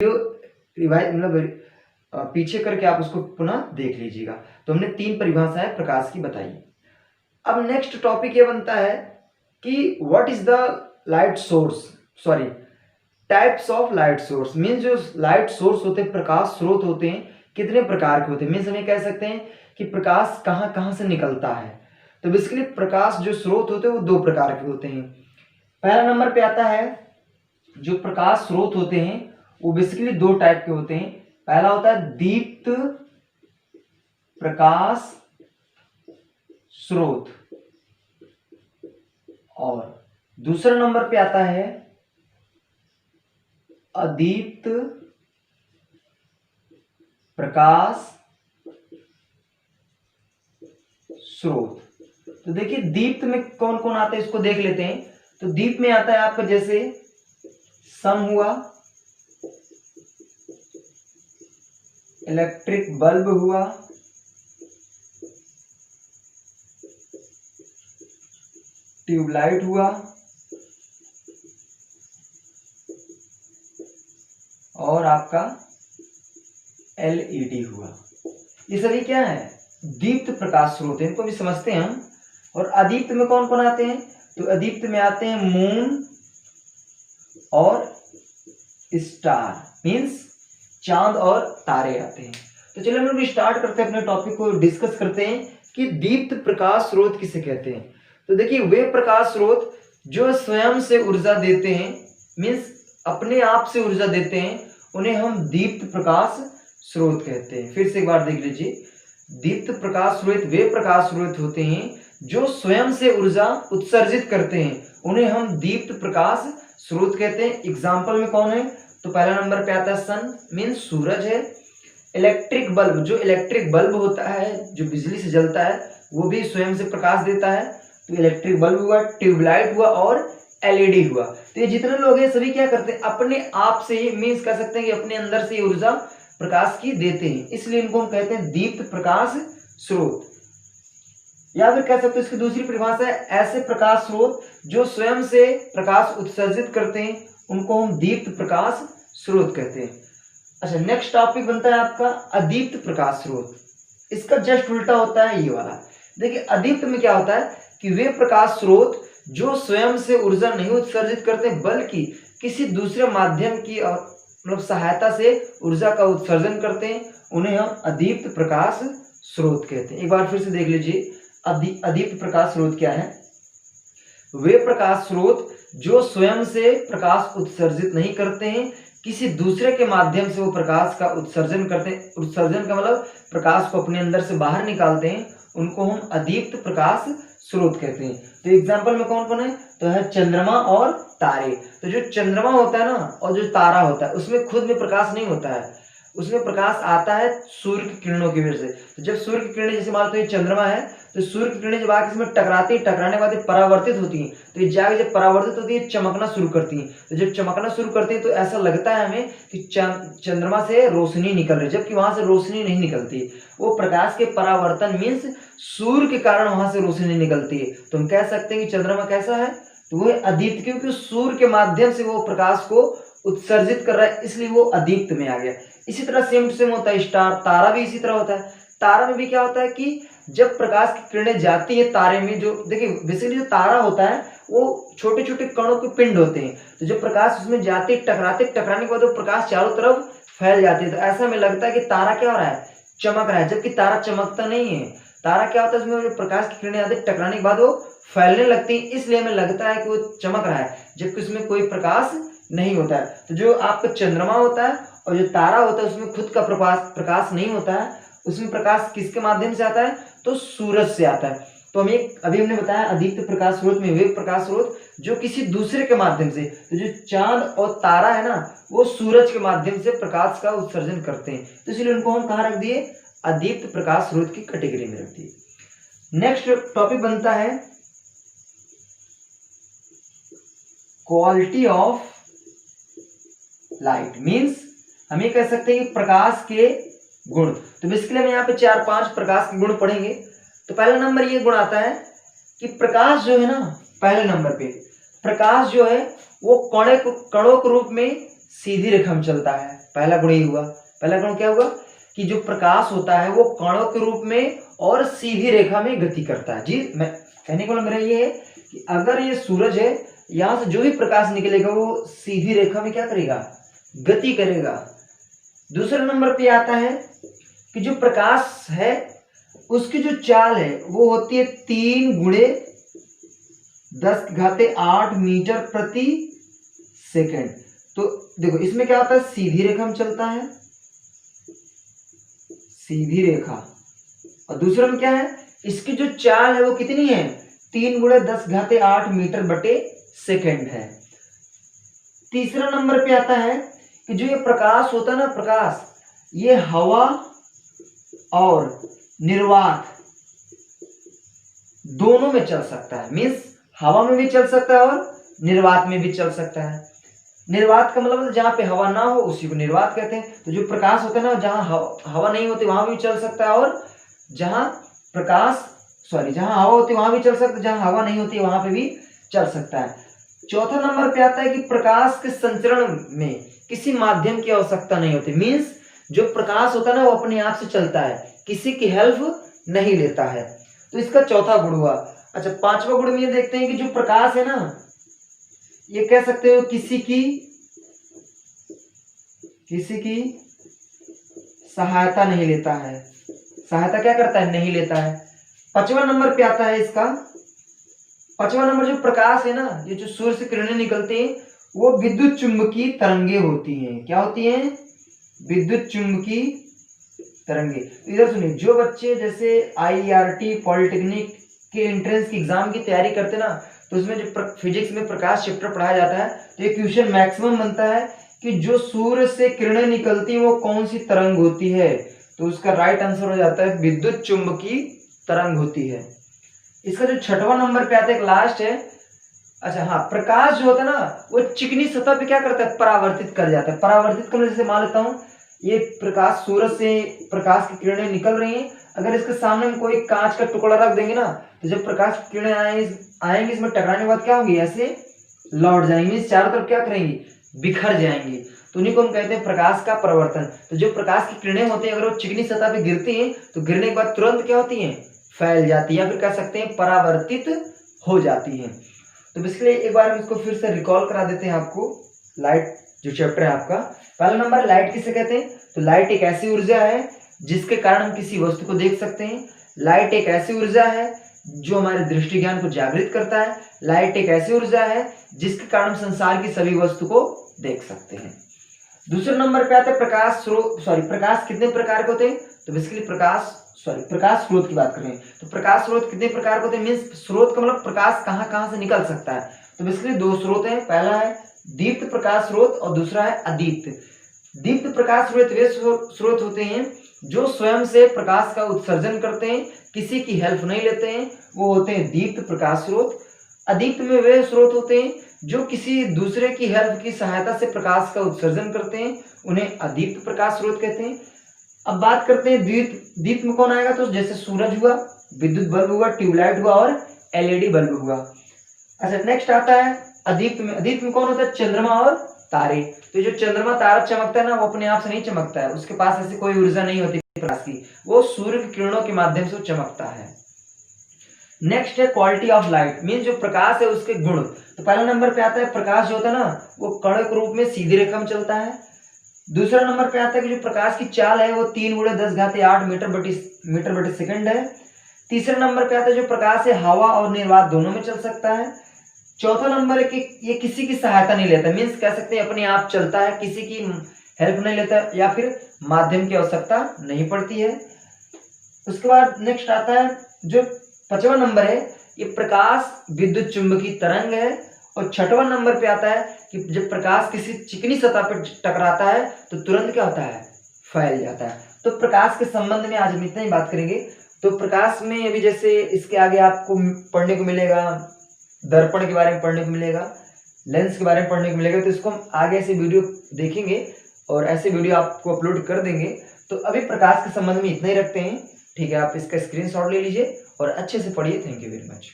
Revise पीछे करके आप उसको पुनः देख लीजिएगा। तो हमने 3 परिभाषाएं प्रकाश की बताई। अब नेक्स्ट टॉपिक ये बनता है कि what is the light source, sorry types of light source. Means जो लाइट सोर्स होते हैं, प्रकाश स्रोत होते हैं, कितने प्रकार के होते हैं। मीन्स हम ये कह सकते हैं कि प्रकाश कहाँ कहाँ से निकलता है। तो बेसिकली प्रकाश जो स्रोत होते हैं वो 2 प्रकार के होते हैं। पहला नंबर पे आता है जो प्रकाश स्रोत होते हैं वो बेसिकली 2 टाइप के होते हैं। पहला होता है दीप्त प्रकाश स्रोत और दूसरा नंबर पे आता है अदीप्त प्रकाश स्रोत। तो देखिए दीप्त में कौन कौन आता है इसको देख लेते हैं। तो दीप्त में आता है आपका जैसे सन हुआ, इलेक्ट्रिक बल्ब हुआ, ट्यूबलाइट हुआ और आपका एलईडी हुआ। ये सभी क्या है, दीप्त प्रकाश स्रोत है, इनको भी समझते हैं हम। और अदीप्त में कौन कौन आते हैं, तो अदीप्त में आते हैं मून और स्टार, मींस चांद और तारे आते हैं। तो चलिए हम लोग स्टार्ट करते हैं, अपने टॉपिक को डिस्कस करते हैं कि दीप्त प्रकाश स्रोत किसे कहते हैं। तो देखिए वे प्रकाश स्रोत जो स्वयं से ऊर्जा देते हैं, मींस अपने आप से ऊर्जा देते हैं, उन्हें हम दीप्त प्रकाश स्रोत कहते हैं। फिर से एक बार देख लीजिए, दीप्त प्रकाश स्रोत वे प्रकाश स्रोत होते हैं जो स्वयं से ऊर्जा उत्सर्जित करते हैं, उन्हें हम दीप्त प्रकाश स्रोत कहते हैं। एग्जाम्पल में कौन है, तो पहला नंबर पे आता है सन, मीन्स सूरज है। इलेक्ट्रिक बल्ब, जो इलेक्ट्रिक बल्ब होता है जो बिजली से जलता है वो भी स्वयं से प्रकाश देता है, तो इलेक्ट्रिक बल्ब हुआ, ट्यूबलाइट हुआ और एलईडी हुआ। तो ये जितने लोग हैं सभी क्या करते हैं, अपने आप से ही, मीन्स कह सकते हैं कि अपने अंदर से ऊर्जा प्रकाश की देते हैं, इसलिए इनको हम कहते हैं दीप्त प्रकाश स्रोत। या फिर कह सकते हैं इसकी दूसरी परिभाषा है ऐसे प्रकाश स्रोत जो स्वयं से प्रकाश उत्सर्जित करते हैं, उनको हम दीप्त प्रकाश स्रोत कहते हैं। अच्छा, नेक्स्ट टॉपिक बनता है आपका अदीप्त प्रकाश स्रोत। इसका जस्ट उल्टा होता है ये वाला। देखिए अदीप्त में क्या होता है कि वे प्रकाश स्रोत जो स्वयं से ऊर्जा नहीं उत्सर्जित करते बल्कि किसी दूसरे माध्यम की सहायता से ऊर्जा का उत्सर्जन करते हैं, उन्हें हम अदीप्त प्रकाश स्रोत कहते हैं। एक बार फिर से देख लीजिए अदीप्त प्रकाश स्रोत क्या है। वे प्रकाश स्रोत जो स्वयं से प्रकाश उत्सर्जित नहीं करते हैं, किसी दूसरे के माध्यम से वो प्रकाश का उत्सर्जन करते हैं। उत्सर्जन का मतलब प्रकाश को अपने अंदर से बाहर निकालते हैं, उनको हम अदीप्त प्रकाश स्रोत कहते हैं। तो एग्जांपल में कौन कौन है, तो है चंद्रमा और तारे। तो जो चंद्रमा होता है ना और जो तारा होता है उसमें खुद में प्रकाश नहीं होता है, उसमें प्रकाश आता है सूर्य की किरणों की वजह से। तो जब सूर्य की किरणें, जैसे मान लो ये चंद्रमा है, तो सूर्य की किरणें जब आके इसमें टकराती है, टकराने के बाद ये परावर्तित होती हैं, तो ये जाके जब परावर्तित होती है चमकना शुरू करती हैं। तो जब चमकना शुरू करती है तो ऐसा लगता है हमें कि चंद्रमा से रोशनी निकल रही है, जबकि वहां से रोशनी नहीं निकलती। वो प्रकाश के परावर्तन मीन्स सूर्य के कारण वहां से रोशनी निकलती है। तो हम कह सकते हैं कि चंद्रमा कैसा है, तो वो अदीप्त, क्योंकि सूर्य के माध्यम से वो प्रकाश को उत्सर्जित कर रहा है, इसलिए वो अदीप्त में आ गया। इसी तरह सेम टू सेम होता है स्टार, तारा भी इसी तरह होता है। तारा में भी क्या होता है कि जब प्रकाश की किरणें जाती है तारे में, जो देखिए बेसिकली जो तारा होता है वो छोटे छोटे कणों के पिंड होते हैं, तो जब प्रकाश उसमें जाते टकराने के बाद वो प्रकाश चारों तरफ फैल जाती है, तो ऐसा हमें लगता है कि तारा क्या हो रहा है, चमक रहा है, जबकि तारा चमकता नहीं है। तारा क्या होता है, उसमें जो प्रकाश की किरणें आती है टकराने के बाद वो फैलने लगती है, इसलिए हमें लगता है कि वो चमक रहा है, जबकि उसमें कोई प्रकाश नहीं होता है। तो जो आपका चंद्रमा होता है और जो तारा होता है उसमें खुद का प्रकाश नहीं होता है, उसमें प्रकाश किसके माध्यम से आता है, तो सूरज से आता है। तो अभी हमने बताया अदीप्त प्रकाश स्रोत में वे प्रकाश स्रोत जो किसी दूसरे के माध्यम से, तो जो चांद और तारा है ना वो सूरज के माध्यम से प्रकाश का उत्सर्जन करते हैं, तो इसलिए उनको हम कहाँ रख दिए, अदीप्त प्रकाश स्रोत की कैटेगरी में रख दिए। नेक्स्ट टॉपिक बनता है क्वालिटी ऑफ लाइट, मीन्स हम ये कह सकते हैं कि प्रकाश के गुण। तो बेसिकली हम यहाँ पे 4-5 प्रकाश के गुण पढ़ेंगे। तो पहला नंबर ये गुण आता है कि प्रकाश जो है ना, पहले नंबर पे प्रकाश जो है वो कणों के रूप में सीधी रेखा में चलता है। पहला गुण ये हुआ। पहला गुण क्या हुआ कि जो प्रकाश होता है वो कणों के रूप में और सीधी रेखा में गति करता है। जी, मैं कहने का मतलब मेरा ये है कि अगर ये सूरज है, यहाँ से जो भी प्रकाश निकलेगा वो सीधी रेखा में क्या करेगा, गति करेगा। दूसरे नंबर पे आता है कि जो प्रकाश है उसकी जो चाल है वो होती है 3×10⁸ मीटर प्रति सेकंड। तो देखो इसमें क्या होता है, सीधी रेखा में चलता है, सीधी रेखा। और दूसरा में क्या है, इसकी जो चाल है वो कितनी है, 3×10⁸ मीटर बटे सेकंड है। तीसरा नंबर पे आता है कि जो ये प्रकाश होता है ना, प्रकाश ये हवा और निर्वात दोनों में चल सकता है। मीन्स हवा में भी चल सकता है और निर्वात में भी चल सकता है। निर्वात का मतलब जहां पे हवा ना हो उसी को निर्वात कहते हैं। तो जो प्रकाश होता है ना, जहां हवा नहीं होती वहां भी चल सकता है, और जहां हवा होती है वहां भी चल सकता है, जहां हवा नहीं होती वहां पे भी चल सकता है। चौथा नंबर पे आता है कि प्रकाश के संचरण में किसी माध्यम की आवश्यकता नहीं होती। मीन्स जो प्रकाश होता है ना वो अपने आप से चलता है, किसी की हेल्प नहीं लेता है। तो इसका चौथा गुण हुआ। अच्छा, पांचवा गुण में ये देखते हैं कि जो प्रकाश है ना, ये कह सकते हो किसी की सहायता नहीं लेता है। सहायता क्या करता है, नहीं लेता है। पांचवा नंबर पे आता है इसका, पांचवा नंबर जो प्रकाश है ना, ये जो सूर्य से किरणें निकलती हैं वो विद्युत चुंबकीय तरंगे होती हैं। क्या होती हैं, विद्युत चुंबकीय तरंगे। इधर सुनिए, जो बच्चे जैसे IRT पॉलिटेक्निक के एंट्रेंस की एग्जाम की तैयारी करते ना, तो उसमें जो फिजिक्स में प्रकाश चैप्टर पढ़ाया जाता है, तो ये क्वेश्चन मैक्सिमम बनता है कि जो सूर्य से किरणें निकलती हैं वो कौन सी तरंग होती है। तो उसका राइट आंसर हो जाता है विद्युत चुंबकीय तरंग होती है। इसका जो छठवां नंबर पे आता है, लास्ट है। अच्छा हाँ, प्रकाश जो होता है ना वो चिकनी सतह पे क्या करता है, परावर्तित कर जाता है। परावर्तित करने जैसे मान लेता हूँ ये प्रकाश, सूरज से प्रकाश की किरणें निकल रही हैं, अगर इसके सामने हम कोई कांच का टुकड़ा रख देंगे ना, तो जब प्रकाश की किरणें आएंगी इसमें टकराने के बाद क्या होंगी, ऐसे लौट जाएंगी, चारों तरफ क्या करेंगी, बिखर जाएंगी। तो उन्हीं को हम कहते हैं प्रकाश का परावर्तन। तो जो प्रकाश की किरणें होती हैं अगर वो चिकनी सतह पे गिरती हैं तो गिरने के बाद तुरंत क्या होती हैं, फैल जाती है, या फिर कह सकते हैं परावर्तित हो जाती है। तो इसलिए एक बार हम इसको फिर से रिकॉल करा देते हैं आपको। लाइट जो चैप्टर है आपका, पहला नंबर लाइट किसे कहते हैं, तो लाइट एक ऐसी ऊर्जा है जिसके कारण हम किसी वस्तु को देख सकते हैं। लाइट एक ऐसी ऊर्जा है जो हमारे दृष्टि ज्ञान को जागृत करता है। लाइट एक ऐसी ऊर्जा है जिसके कारण संसार की सभी वस्तु को देख सकते हैं। दूसरे नंबर पे आता है प्रकाश स्रोत। प्रकाश कितने प्रकार के होते हैं, तो बेसिकली प्रकाश स्रोत की बात कर रहे हैं। तो प्रकाश स्रोत कितने प्रकार के होते हैं, मीन्स स्रोत का मतलब प्रकाश कहाँ से निकल सकता है। तो बेसिकली दो स्रोत हैं, पहला है दीप्त प्रकाश स्रोत और दूसरा है अदीप्त। दीप्त प्रकाश स्रोत वे स्रोत होते हैं जो स्वयं से प्रकाश का उत्सर्जन करते हैं, किसी की हेल्प नहीं लेते हैं, वो होते हैं दीप्त प्रकाश स्रोत। अदीप्त में वे स्रोत होते हैं जो किसी दूसरे की हेल्प की सहायता से प्रकाश का उत्सर्जन करते हैं, उन्हें अदीप्त प्रकाश स्रोत कहते हैं। अब बात करते हैं दीप्त में कौन आएगा, तो जैसे सूरज हुआ, विद्युत बल्ब हुआ, ट्यूबलाइट हुआ और LED बल्ब हुआ। अच्छा, नेक्स्ट आता है अदीप्त में। अदीप्त में कौन होता है, चंद्रमा और तारे। तो जो चंद्रमा तारा चमकता है ना, वो अपने आप से नहीं चमकता है, उसके पास ऐसी कोई ऊर्जा नहीं होती प्रकाश की, वो सूर्य की किरणों के माध्यम से चमकता है। नेक्स्ट है क्वालिटी ऑफ लाइट, मीन जो प्रकाश है उसके गुण। तो पहला नंबर पे आता है प्रकाश जो होता है ना वो कण के रूप में सीधी रेखा में चलता है। दूसरा नंबर पे आता है कि जो प्रकाश की चाल है वो 3×10⁸ मीटर बटे सेकंड है। तीसरे नंबर पे आता है जो प्रकाश है हवा और निर्वात दोनों में चल सकता है। चौथा नंबर है कि ये किसी की सहायता नहीं लेता, मीन्स कह सकते हैं अपने आप चलता है, किसी की हेल्प नहीं लेता या फिर माध्यम की आवश्यकता नहीं पड़ती है। उसके बाद नेक्स्ट आता है जो पांचवा नंबर है, ये प्रकाश विद्युत चुंबकीय तरंग है। और छठवां नंबर पे आता है कि जब प्रकाश किसी चिकनी सतह पर टकराता है तो तुरंत क्या होता है, फैल जाता है। तो प्रकाश के संबंध में आज हम इतना ही बात करेंगे। तो प्रकाश में अभी जैसे इसके आगे आपको पढ़ने को मिलेगा, दर्पण के बारे में पढ़ने को मिलेगा, लेंस के बारे में पढ़ने को मिलेगा। तो इसको हम आगे ऐसे वीडियो देखेंगे और ऐसे वीडियो आपको अपलोड कर देंगे। तो अभी प्रकाश के संबंध में इतना ही रखते हैं, ठीक है। आप इसका स्क्रीनशॉट ले लीजिए और अच्छे से पढ़िए। Thank you very much.